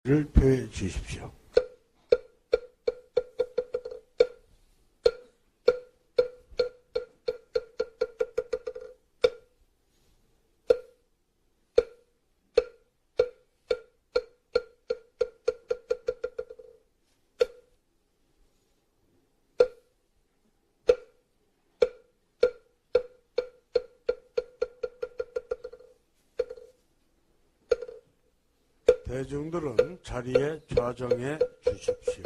표해 주십시오. 대중들은 자리에 좌정해 주십시오.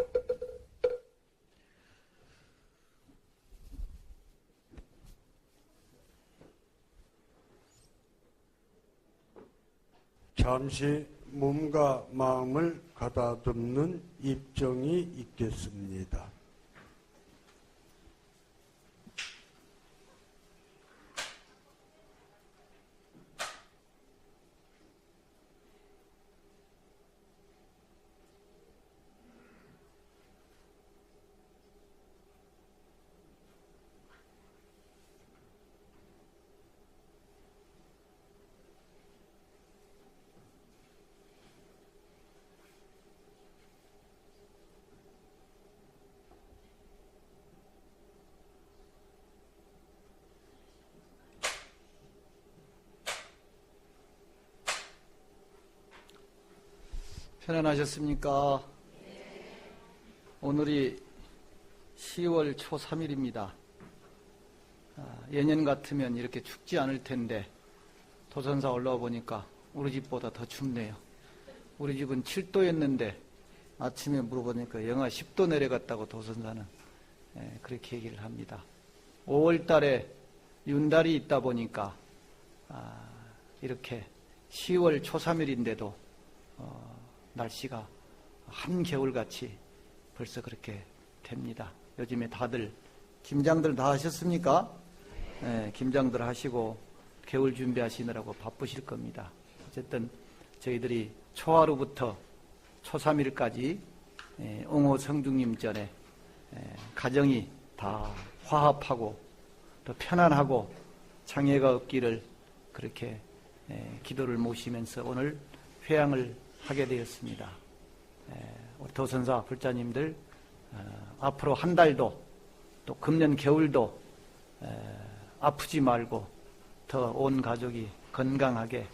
잠시 몸과 마음을 가다듬는 입정이 있겠습니다. 편안하셨습니까? 오늘이 10월 초 3일입니다. 예년 같으면 이렇게 춥지 않을 텐데 도선사 올라와 보니까 우리 집보다 더 춥네요. 우리 집은 7도였는데 아침에 물어보니까 영하 10도 내려갔다고 도선사는 그렇게 얘기를 합니다. 5월 달에 윤달이 있다 보니까 이렇게 10월 초 3일인데도 날씨가 한겨울같이 벌써 그렇게 됩니다. 요즘에 다들 김장들 다 하셨습니까? 네, 김장들 하시고 겨울 준비하시느라고 바쁘실 겁니다. 어쨌든 저희들이 초하루부터 초 3일까지 옹호 성중님 전에 가정이 다 화합하고 더 편안하고 장애가 없기를 그렇게 기도를 모시면서 오늘 회향을 하게 되었습니다. 우리 도선사 불자님들 앞으로 한 달도 또 금년 겨울도 아프지 말고 더 온 가족이 건강하게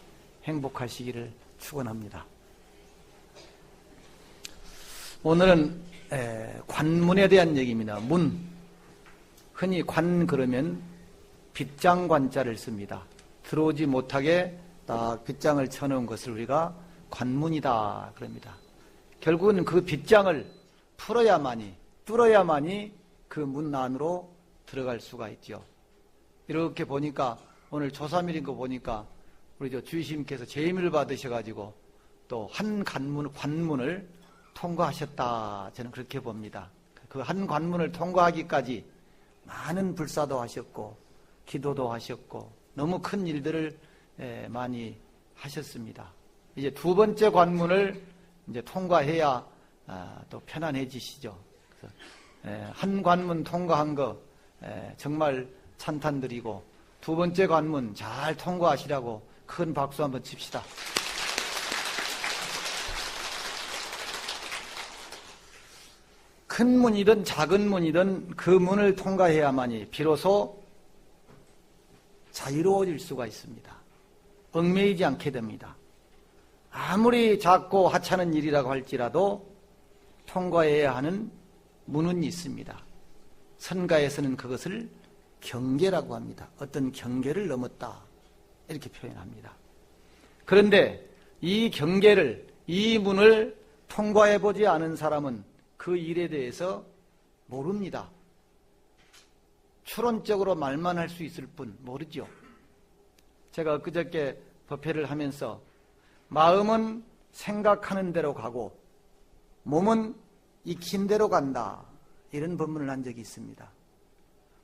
행복하시기를 축원합니다. 오늘은 관문에 대한 얘기입니다. 문. 흔히 관 그러면 빗장관자를 씁니다. 들어오지 못하게 딱 빗장을 쳐놓은 것을 우리가 관문이다 그럽니다. 결국은 그 빗장을 풀어야만이 뚫어야만이 그 문 안으로 들어갈 수가 있죠. 이렇게 보니까 오늘 초3일인 거 보니까 우리 주의심께서 재임을 받으셔가지고 또 한 관문을 통과하셨다 저는 그렇게 봅니다. 그 한 관문을 통과하기까지 많은 불사도 하셨고 기도도 하셨고 너무 큰 일들을 많이 하셨습니다. 이제 두 번째 관문을 이제 통과해야 또 편안해지시죠. 그래서 한 관문 통과한 거 정말 찬탄드리고 두 번째 관문 잘 통과하시라고 큰 박수 한번 칩시다. 큰 문이든 작은 문이든 그 문을 통과해야만이 비로소 자유로워질 수가 있습니다. 얽매이지 않게 됩니다. 아무리 작고 하찮은 일이라고 할지라도 통과해야 하는 문은 있습니다. 선가에서는 그것을 경계라고 합니다. 어떤 경계를 넘었다 이렇게 표현합니다. 그런데 이 경계를 이 문을 통과해보지 않은 사람은 그 일에 대해서 모릅니다. 추론적으로 말만 할 수 있을 뿐 모르죠. 제가 엊그저께 법회를 하면서 마음은 생각하는 대로 가고 몸은 익힌 대로 간다 이런 법문을 한 적이 있습니다.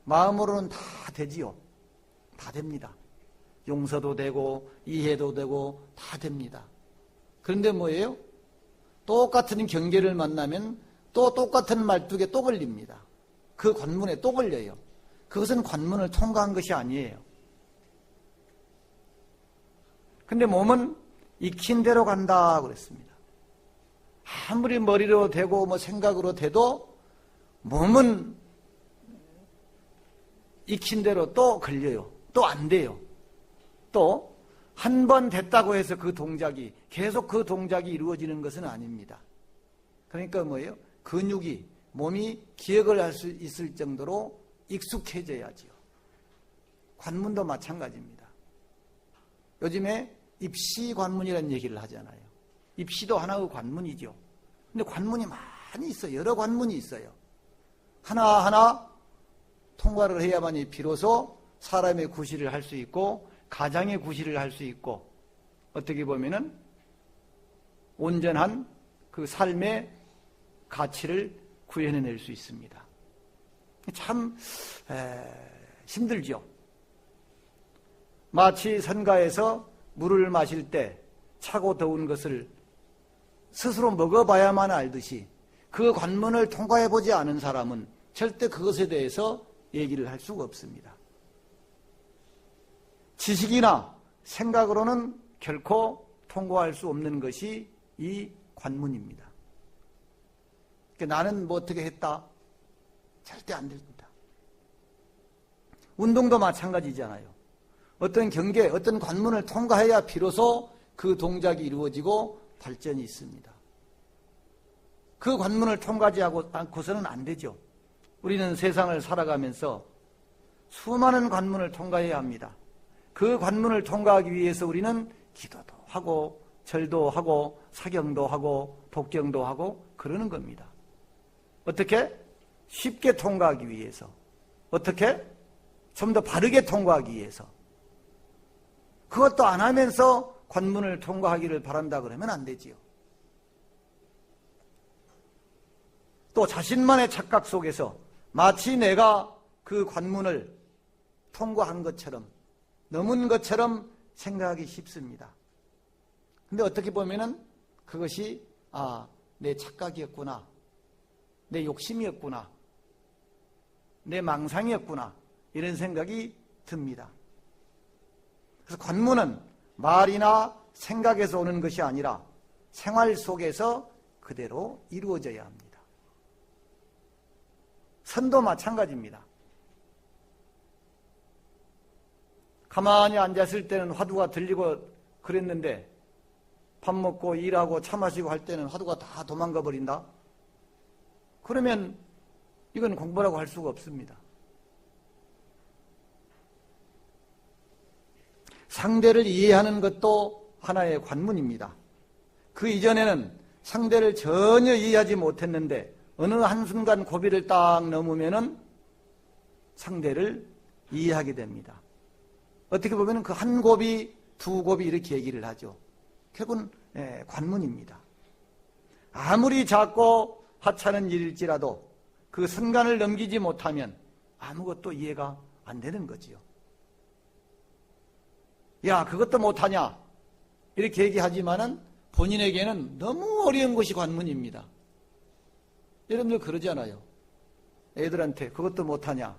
마음으로는 다 되지요. 다 됩니다. 용서도 되고 이해도 되고 다 됩니다. 그런데 뭐예요? 똑같은 경계를 만나면 또 똑같은 말뚝에 또 걸립니다. 그 관문에 또 걸려요. 그것은 관문을 통과한 것이 아니에요. 근데 몸은 익힌 대로 간다 그랬습니다. 아무리 머리로 되고 뭐 생각으로 돼도 몸은 익힌 대로 또 걸려요. 또 안 돼요. 또 한 번 됐다고 해서 그 동작이 계속 그 동작이 이루어지는 것은 아닙니다. 그러니까 뭐예요? 근육이 몸이 기억을 할 수 있을 정도로 익숙해져야지요. 관문도 마찬가지입니다. 요즘에 입시 관문이라는 얘기를 하잖아요. 입시도 하나의 관문이죠. 근데 관문이 많이 있어요. 여러 관문이 있어요. 하나하나 통과를 해야만이 비로소 사람의 구실을 할 수 있고 가장의 구실을 할 수 있고 어떻게 보면은 온전한 그 삶의 가치를 구현해낼 수 있습니다. 참 힘들죠. 마치 선가에서 물을 마실 때 차고 더운 것을 스스로 먹어봐야만 알듯이 그 관문을 통과해보지 않은 사람은 절대 그것에 대해서 얘기를 할 수가 없습니다. 지식이나 생각으로는 결코 통과할 수 없는 것이 이 관문입니다. 그러니까 나는 뭐 어떻게 했다? 절대 안 됩니다. 운동도 마찬가지잖아요. 어떤 경계, 어떤 관문을 통과해야 비로소 그 동작이 이루어지고 발전이 있습니다. 그 관문을 통과하지 않고서는 안 되죠. 우리는 세상을 살아가면서 수많은 관문을 통과해야 합니다. 그 관문을 통과하기 위해서 우리는 기도도 하고 절도 하고 사경도 하고 독경도 하고 그러는 겁니다. 어떻게? 쉽게 통과하기 위해서. 어떻게? 좀 더 바르게 통과하기 위해서. 그것도 안 하면서 관문을 통과하기를 바란다 그러면 안 되지요. 또 자신만의 착각 속에서 마치 내가 그 관문을 통과한 것처럼 넘은 것처럼 생각하기 쉽습니다. 근데 어떻게 보면은 그것이 내 착각이었구나. 내 욕심이었구나. 내 망상이었구나. 이런 생각이 듭니다. 그래서 관문은 말이나 생각에서 오는 것이 아니라 생활 속에서 그대로 이루어져야 합니다. 선도 마찬가지입니다. 가만히 앉았을 때는 화두가 들리고 그랬는데 밥 먹고 일하고 차 마시고 할 때는 화두가 다 도망가 버린다? 그러면 이건 공부라고 할 수가 없습니다. 상대를 이해하는 것도 하나의 관문입니다. 그 이전에는 상대를 전혀 이해하지 못했는데 어느 한순간 고비를 딱 넘으면은 상대를 이해하게 됩니다. 어떻게 보면 그 한 고비, 두 고비 이렇게 얘기를 하죠. 결국은 관문입니다. 아무리 작고 하찮은 일일지라도 그 순간을 넘기지 못하면 아무것도 이해가 안 되는 거지요. 야, 그것도 못하냐? 이렇게 얘기하지만은 본인에게는 너무 어려운 것이 관문입니다. 여러분들 그러잖아요. 애들한테 그것도 못하냐?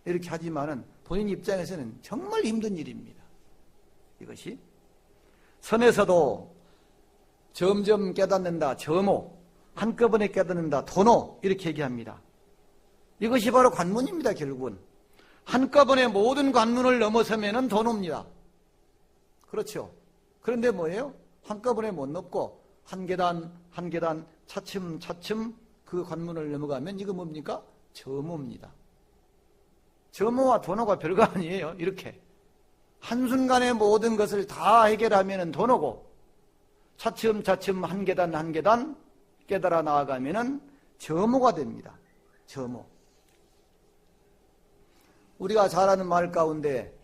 이렇게 하지만은 본인 입장에서는 정말 힘든 일입니다. 이것이 선에서도 점점 깨닫는다. 점오. 한꺼번에 깨닫는다. 도노. 이렇게 얘기합니다. 이것이 바로 관문입니다. 결국은. 한꺼번에 모든 관문을 넘어서면은 도노입니다. 그렇죠. 그런데 뭐예요? 한꺼번에 못 넘고 한 계단 한 계단 차츰차츰 그 관문을 넘어가면 이거 뭡니까? 점오입니다. 점오와 도노가 별거 아니에요. 이렇게 한순간에 모든 것을 다 해결하면 도노고 차츰차츰 한 계단 한 계단 깨달아 나아가면 점오가 됩니다. 점오. 우리가 잘 아는 말 가운데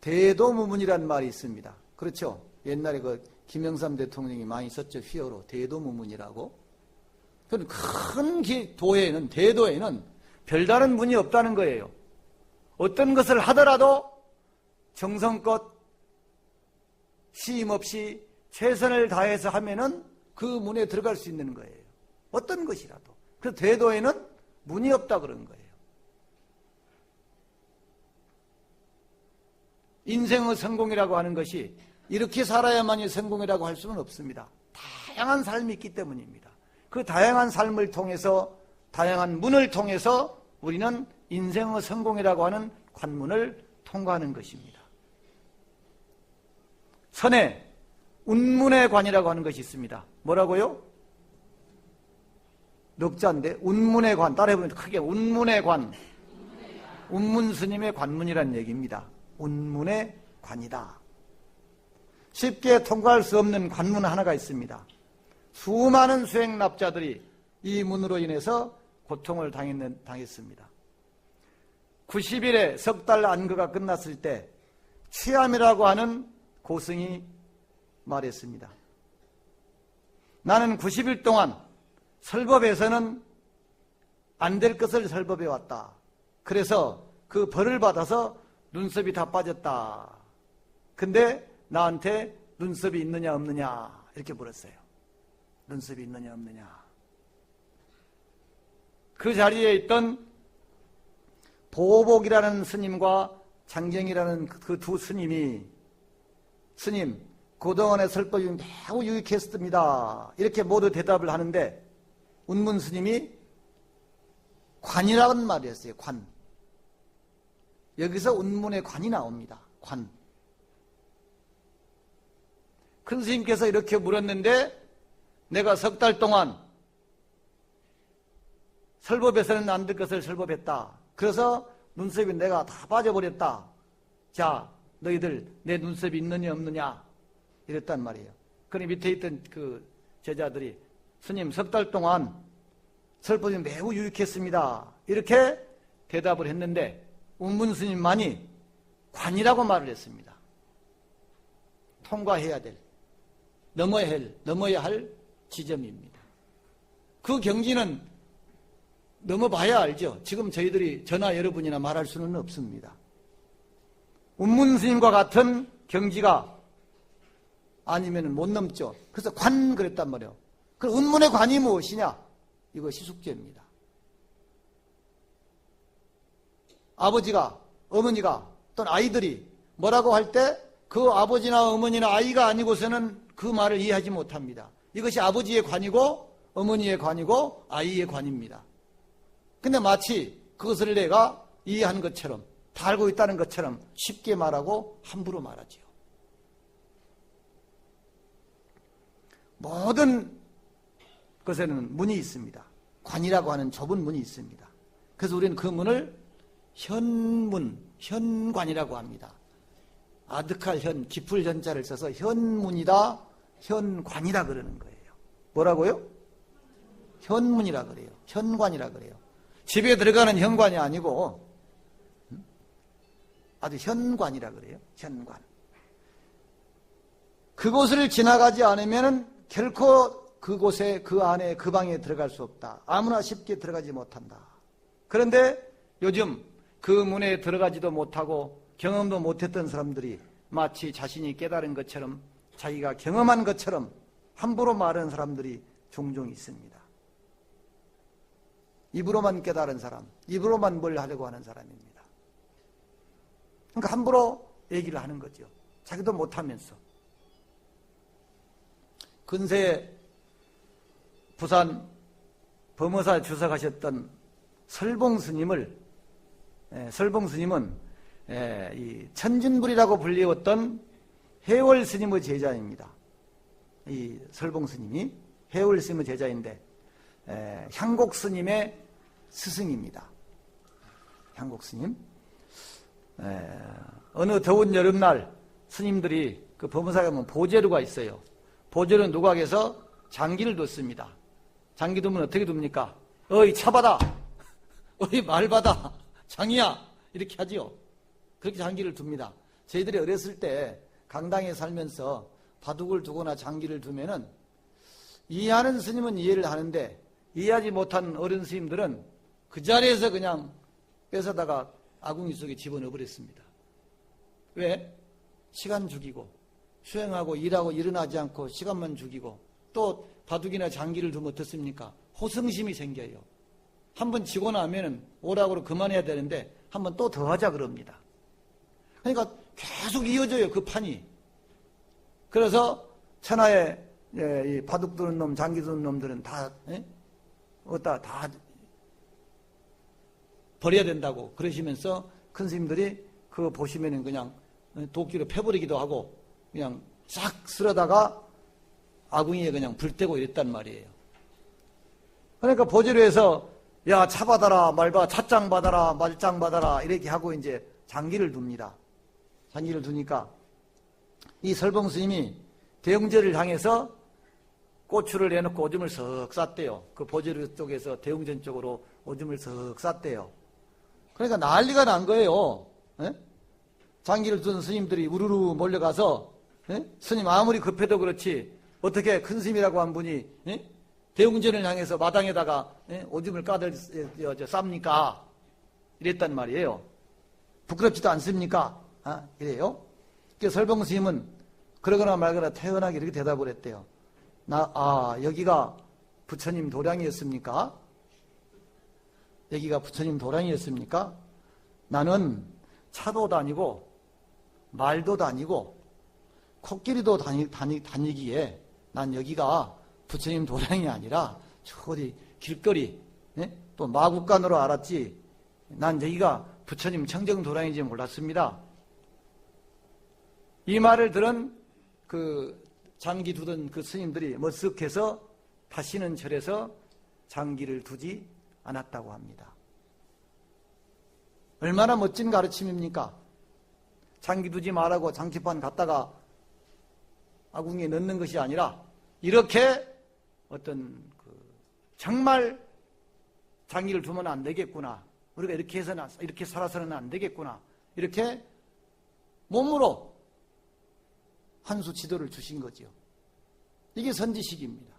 대도무문이라는 말이 있습니다. 그렇죠? 옛날에 그 김영삼 대통령이 많이 썼죠. 휘어로 대도무문이라고. 큰 도에는, 대도에는 별다른 문이 없다는 거예요. 어떤 것을 하더라도 정성껏 쉼없이 최선을 다해서 하면은 그 문에 들어갈 수 있는 거예요. 어떤 것이라도. 그래서 대도에는 문이 없다 그런 거예요. 인생의 성공이라고 하는 것이 이렇게 살아야만이 성공이라고 할 수는 없습니다. 다 다양한 삶이 있기 때문입니다. 그 다양한 삶을 통해서, 다양한 문을 통해서 우리는 인생의 성공이라고 하는 관문을 통과하는 것입니다. 선에 운문의 관이라고 하는 것이 있습니다. 뭐라고요? 넉자인데 운문의 관, 따라해보면 크게 운문의 관. 운문 스님의 관문이라는 얘기입니다. 운문의 관이다. 쉽게 통과할 수 없는 관문 하나가 있습니다. 수많은 수행납자들이 이 문으로 인해서 고통을 당했습니다. 90일의 석 달 안거가 끝났을 때 취함이라고 하는 고승이 말했습니다. 나는 90일 동안 설법에서는 안 될 것을 설법해 왔다. 그래서 그 벌을 받아서 눈썹이 다 빠졌다. 근데 나한테 눈썹이 있느냐 없느냐 이렇게 물었어요. 눈썹이 있느냐 없느냐. 그 자리에 있던 보복이라는 스님과 장경이라는 그 두 스님이 스님, 그동안의 설법이 매우 유익했습니다. 이렇게 모두 대답을 하는데 운문 스님이 관이라는 말을 했어요. 관. 여기서 운문의 관이 나옵니다. 관. 큰 스님께서 이렇게 물었는데 내가 석 달 동안 설법에서는 안 될 것을 설법했다. 그래서 눈썹이 내가 다 빠져버렸다. 자, 너희들 내 눈썹이 있느냐 없느냐 이랬단 말이에요. 그러니 밑에 있던 그 제자들이 스님 석 달 동안 설법이 매우 유익했습니다. 이렇게 대답을 했는데 운문 스님만이 관이라고 말을 했습니다. 통과해야 될, 넘어야 할 지점입니다. 그 경지는 넘어봐야 알죠. 지금 저희들이 저나 여러분이나 말할 수는 없습니다. 운문 스님과 같은 경지가 아니면 못 넘죠. 그래서 관 그랬단 말이에요. 그 운문의 관이 무엇이냐? 이것이 숙제입니다. 아버지가, 어머니가 또는 아이들이 뭐라고 할 때 그 아버지나 어머니나 아이가 아니고서는 그 말을 이해하지 못합니다. 이것이 아버지의 관이고 어머니의 관이고 아이의 관입니다. 근데 마치 그것을 내가 이해한 것처럼 다 알고 있다는 것처럼 쉽게 말하고 함부로 말하지요. 모든 것에는 문이 있습니다. 관이라고 하는 좁은 문이 있습니다. 그래서 우리는 그 문을 현문, 현관이라고 합니다. 아득할 현, 깊을 현자를 써서 현문이다, 현관이라 그러는 거예요. 뭐라고요? 현문이라 그래요. 현관이라 그래요. 집에 들어가는 현관이 아니고 아주 현관이라 그래요. 현관. 그곳을 지나가지 않으면 결코 그곳에, 그 안에, 그 방에 들어갈 수 없다. 아무나 쉽게 들어가지 못한다. 그런데 요즘 그 문에 들어가지도 못하고 경험도 못했던 사람들이 마치 자신이 깨달은 것처럼 자기가 경험한 것처럼 함부로 말하는 사람들이 종종 있습니다. 입으로만 깨달은 사람, 입으로만 뭘 하려고 하는 사람입니다. 그러니까 함부로 얘기를 하는 거죠. 자기도 못하면서. 근세에 부산 범어사 주석하셨던 설봉 스님은 이 천진불이라고 불리웠던 해월 스님의 제자입니다. 이 설봉 스님이 해월 스님의 제자인데 향곡 스님의 스승입니다. 향곡 스님. 어느 더운 여름날 스님들이 그 범어사에 가면 보제루가 있어요. 보제루는 누각에서 장기를 뒀습니다. 장기 두면 어떻게 둡니까? 어이 차받아, 어이 말받아, 장이야 이렇게 하지요. 그렇게 장기를 둡니다. 저희들이 어렸을 때 강당에 살면서 바둑을 두거나 장기를 두면은 이해하는 스님은 이해를 하는데 이해하지 못한 어른 스님들은 그 자리에서 그냥 뺏어다가 아궁이 속에 집어넣어 버렸습니다. 왜? 시간 죽이고 수행하고 일하고 일어나지 않고 시간만 죽이고 또 바둑이나 장기를 두면 어떻습니까? 호성심이 생겨요. 한번 지고 나면은 오락으로 그만해야 되는데 한번 또 더 하자 그럽니다. 그러니까 계속 이어져요, 그 판이. 그래서 천하의 이 바둑 두는 놈, 장기 두는 놈들은 다 어디다 다 버려야 된다고 그러시면서 큰 스님들이 그거 보시면은 그냥 도끼로 패버리기도 하고 그냥 싹 쓸어다가 아궁이에 그냥 불 떼고 이랬단 말이에요. 그러니까 보지로에서 야, 차 받아라, 말봐, 찻장 받아라, 말장 받아라 이렇게 하고 이제 장기를 둡니다. 장기를 두니까 이 설봉 스님이 대웅전을 향해서 고추를 내놓고 오줌을 석 쌌대요. 그 보지로 쪽에서 대웅전 쪽으로 오줌을 석 쌌대요. 그러니까 난리가 난 거예요. 장기를 둔 스님들이 우르르 몰려가서 스님 아무리 급해도 그렇지 어떻게 큰 스님이라고 한 분이 대웅전을 향해서 마당에다가 오줌을 까들 쌉니까? 이랬단 말이에요. 부끄럽지도 않습니까? 이래요. 그래서 설봉 스님은 그러거나 말거나 태연하게 이렇게 대답을 했대요. 여기가 부처님 도량이었습니까? 여기가 부처님 도량이었습니까? 나는 차도 다니고 말도 다니고 코끼리도 다니기에 난 여기가 부처님 도량이 아니라 저 어디 길거리 또 마국간으로 알았지 난 여기가 부처님 청정 도량인지 몰랐습니다. 이 말을 들은 그 장기 두던 그 스님들이 머쓱해서 다시는 절에서 장기를 두지 않았다고 합니다. 얼마나 멋진 가르침입니까? 장기 두지 말라고 장치판 갖다가 아궁이에 넣는 것이 아니라 이렇게 어떤 정말 장기를 두면 안 되겠구나. 우리가 이렇게 해서는 이렇게 살아서는 안 되겠구나. 이렇게 몸으로 한 수 지도를 주신 거죠. 이게 선지식입니다.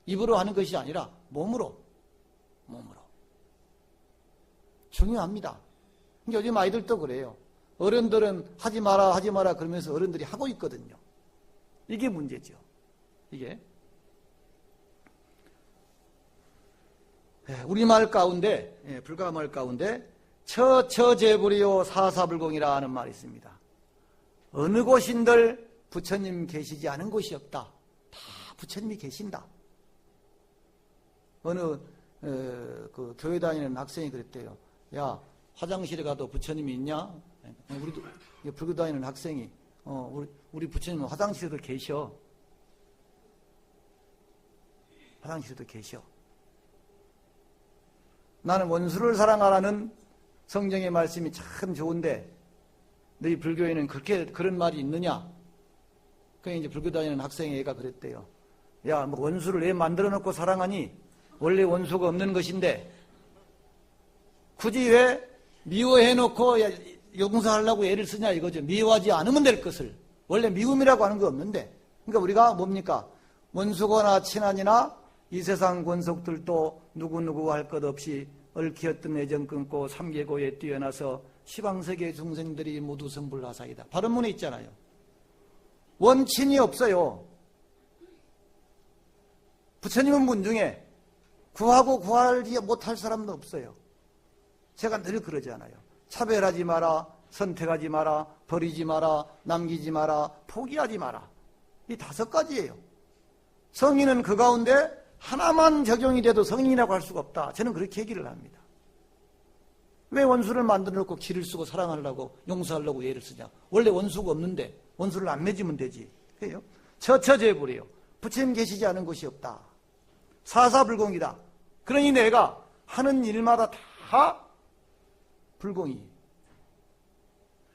입으로 하는 것이 아니라 몸으로. 중요합니다. 요즘 아이들도 그래요. 어른들은 하지 마라 그러면서 어른들이 하고 있거든요. 이게 문제죠. 이게. 우리말 가운데, 불가말 가운데 처처제불이요 사사불공이라 하는 말이 있습니다. 어느 곳인들 부처님 계시지 않은 곳이 없다. 다 부처님이 계신다. 어느 그 교회 다니는 학생이 그랬대요. 야, 화장실에 가도 부처님이 있냐? 우리도 불교 다니는 학생이 우리 부처님은 화장실에도 계셔. 화장실에도 계셔. 나는 원수를 사랑하라는 성경의 말씀이 참 좋은데 너희 불교에는 그런 말이 있느냐? 그게 이제 불교 다니는 학생의 애가 그랬대요. 야, 뭐 원수를 왜 만들어 놓고 사랑하니? 원래 원수가 없는 것인데 굳이 왜 미워해 놓고 용서하려고 애를 쓰냐 이거죠. 미워하지 않으면 될 것을. 원래 미움이라고 하는 거 없는데. 그러니까 우리가 뭡니까? 원수거나 친한이나 이 세상 권속들도 누구누구 할 것 없이 얽히었던 애정 끊고 삼계고에 뛰어나서 시방세계 중생들이 모두 성불하사이다. 바른문에 있잖아요. 원친이 없어요. 부처님은 문 중에 구하고 구하지 못할 사람도 없어요. 제가 늘 그러잖아요. 차별하지 마라, 선택하지 마라, 버리지 마라, 남기지 마라, 포기하지 마라. 이 5가지예요. 성인은 그 가운데 하나만 적용이 돼도 성인이라고 할 수가 없다. 저는 그렇게 얘기를 합니다. 왜 원수를 만들어 놓고 기를 쓰고 사랑하려고 용서하려고 예를 쓰냐. 원래 원수가 없는데 원수를 안 맺으면 되지. 그래요? 처처제불이요. 부처님 계시지 않은 곳이 없다. 사사불공이다. 그러니 내가 하는 일마다 다 불공이에요.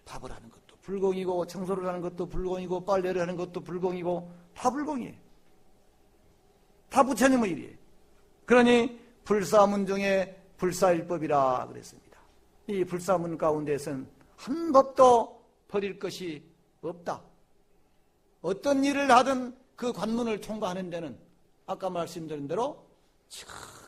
밥을 하는 것도 불공이고 청소를 하는 것도 불공이고 빨래를 하는 것도 불공이고 다 불공이에요. 다 부처님의 일이에요. 그러니 불사문 중에 불사일법이라 그랬습니다. 이 불사문 가운데서는 한 법도 버릴 것이 없다. 어떤 일을 하든 그 관문을 통과하는 데는 아까 말씀드린 대로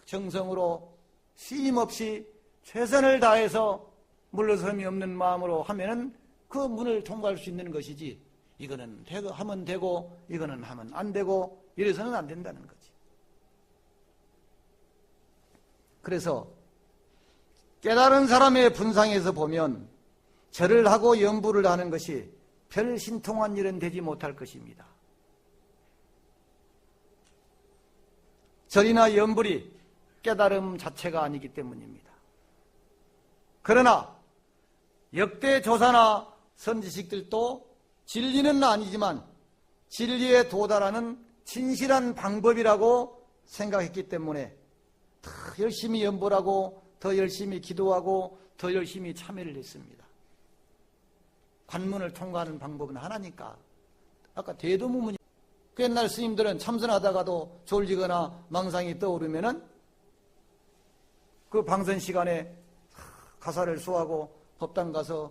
정성으로 쉼없이 최선을 다해서 물러섬이 없는 마음으로 하면은 그 문을 통과할 수 있는 것이지 이거는 하면 되고 이거는 하면 안 되고 이래서는 안 된다는 거지. 그래서 깨달은 사람의 분상에서 보면 절을 하고 연부를 하는 것이 별 신통한 일은 되지 못할 것입니다. 절이나 연불이 깨달음 자체가 아니기 때문입니다. 그러나 역대 조사나 선지식들도 진리는 아니지만 진리에 도달하는 진실한 방법이라고 생각했기 때문에 더 열심히 연불하고 더 열심히 기도하고 더 열심히 참여를 했습니다. 관문을 통과하는 방법은 하나니까. 아까 대도무문이 옛날 스님들은 참선하다가도 졸리거나 망상이 떠오르면은 그 방선 시간에 가사를 수하고 법당 가서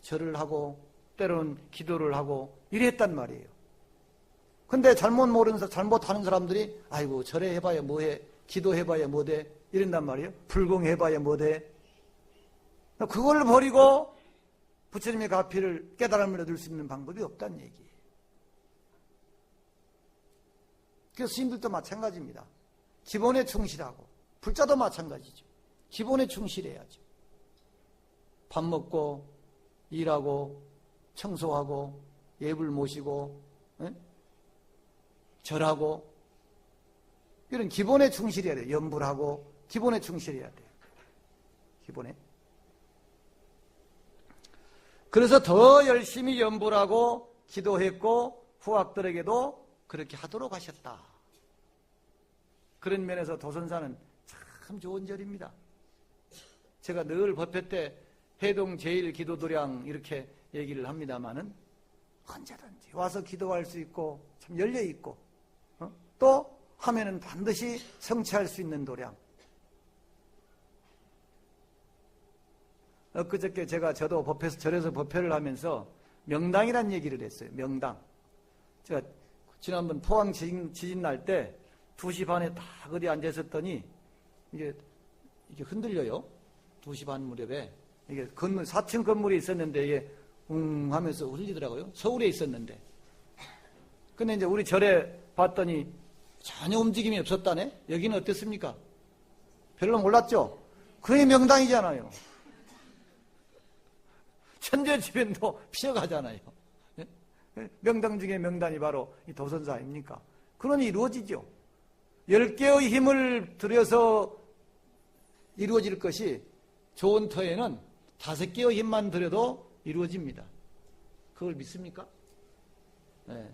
절을 하고 때로는 기도를 하고 이랬단 말이에요. 근데 잘못 모르는 잘못하는 사람들이 아이고 절에 해봐야 뭐해, 기도해봐야 뭐돼 이런단 말이에요. 불공해봐야 뭐돼. 그걸 버리고 부처님의 가피를 깨달음을 얻을 수 있는 방법이 없다는 얘기예요. 그래서 스님들도 마찬가지입니다. 기본에 충실하고 불자도 마찬가지죠. 기본에 충실해야죠. 밥 먹고 일하고 청소하고 예불 모시고 절하고 이런 기본에 충실해야 돼요. 연불하고 기본에 충실해야 돼요. 기본에. 그래서 더 열심히 연불하고 기도했고 후학들에게도 그렇게 하도록 하셨다. 그런 면에서 도선사는 참 좋은 절입니다. 제가 늘 법회 때 해동 제1기도도량 이렇게 얘기를 합니다마는 언제든지 와서 기도할 수 있고 참 열려있고 또 하면은 반드시 성취할 수 있는 도량. 엊그저께 저도 법회에서 절에서 법회를 하면서 명당이란 얘기를 했어요. 명당. 제가 지난번 포항 지진 날 때 2시 반에 딱 어디 앉아 있었더니 이게 흔들려요. 2시 반 무렵에. 이게 건물, 4층 건물이 있었는데 이게 하면서 흔들리더라고요. 서울에 있었는데. 근데 이제 우리 절에 봤더니 전혀 움직임이 없었다네? 여기는 어땠습니까? 별로 몰랐죠? 그게 명당이잖아요. 천재지변도 피어가잖아요. 명당 중에 명단이 바로 이 도선사 아닙니까? 그러니 이루어지죠. 10개의 힘을 들여서 이루어질 것이 좋은 터에는 5개의 힘만 들여도 이루어집니다. 그걸 믿습니까? 네.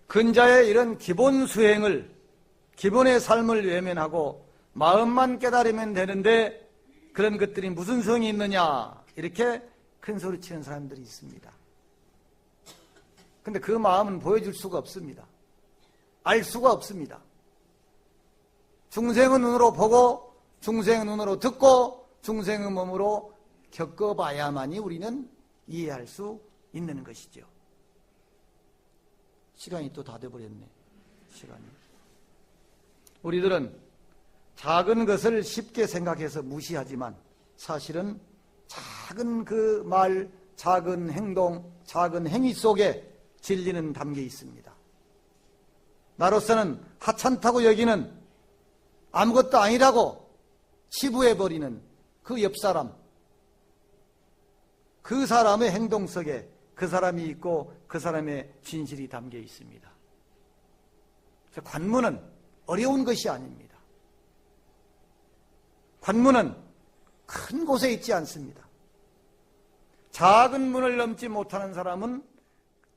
근자의 이런 기본 수행을, 기본의 삶을 외면하고 마음만 깨달으면 되는데 그런 것들이 무슨 성이 있느냐 이렇게 큰 소리 치는 사람들이 있습니다. 근데 그 마음은 보여줄 수가 없습니다. 알 수가 없습니다. 중생의 눈으로 보고 중생의 눈으로 듣고 중생의 몸으로 겪어봐야만이 우리는 이해할 수 있는 것이죠. 시간이 또 다 돼버렸네. 시간이. 우리들은 작은 것을 쉽게 생각해서 무시하지만 사실은 작은 그 말, 작은 행동, 작은 행위 속에 진리는 담겨 있습니다. 나로서는 하찮다고 여기는 아무것도 아니라고 치부해버리는 그 옆사람, 그 사람의 행동 속에 그 사람이 있고 그 사람의 진실이 담겨 있습니다. 그래서 관문은 어려운 것이 아닙니다. 관문은 큰 곳에 있지 않습니다. 작은 문을 넘지 못하는 사람은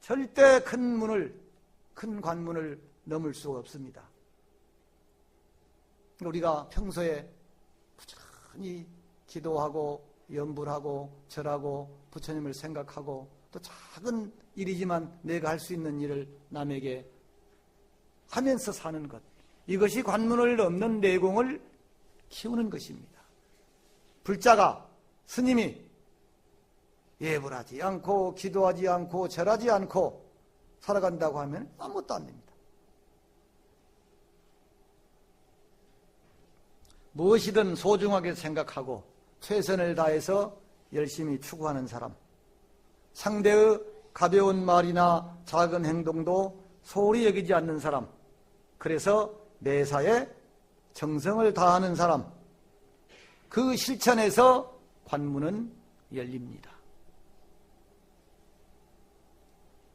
절대 큰 관문을 넘을 수가 없습니다. 우리가 평소에 부지런히 기도하고 연불하고 절하고 부처님을 생각하고 또 작은 일이지만 내가 할 수 있는 일을 남에게 하면서 사는 것, 이것이 관문을 넘는 내공을 키우는 것입니다. 불자가, 스님이 예불하지 않고 기도하지 않고 절하지 않고 살아간다고 하면 아무것도 안 됩니다. 무엇이든 소중하게 생각하고 최선을 다해서 열심히 추구하는 사람, 상대의 가벼운 말이나 작은 행동도 소홀히 여기지 않는 사람, 그래서 매사에 정성을 다하는 사람, 그 실천에서 관문은 열립니다.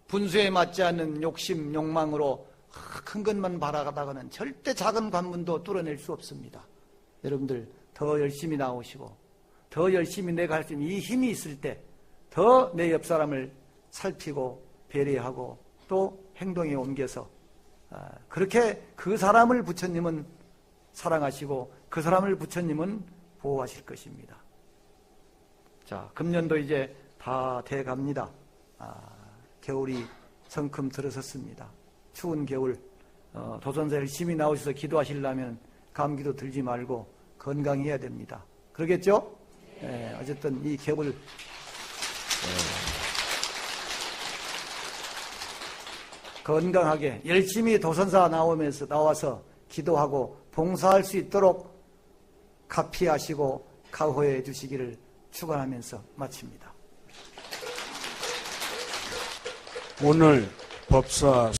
분수에 맞지 않는 욕심, 욕망으로 큰 것만 바라다가는 절대 작은 관문도 뚫어낼 수 없습니다. 여러분들 더 열심히 나오시고 더 열심히 내가 할 수 있는 이 힘이 있을 때 더 내 옆 사람을 살피고 배려하고 또 행동에 옮겨서 그렇게 그 사람을 부처님은 사랑하시고 그 사람을 부처님은 보호하실 것입니다. 자, 금년도 이제 다 돼갑니다. 겨울이 성큼 들어섰습니다. 추운 겨울 도선사 열심히 나오셔서 기도하시려면 감기도 들지 말고 건강해야 됩니다. 그러겠죠? 어쨌든 이 겨울 건강하게 열심히 도선사 나와서 기도하고 봉사할 수 있도록 가피하시고 가호해 주시기를 축원하면서 마칩니다. 오늘 법사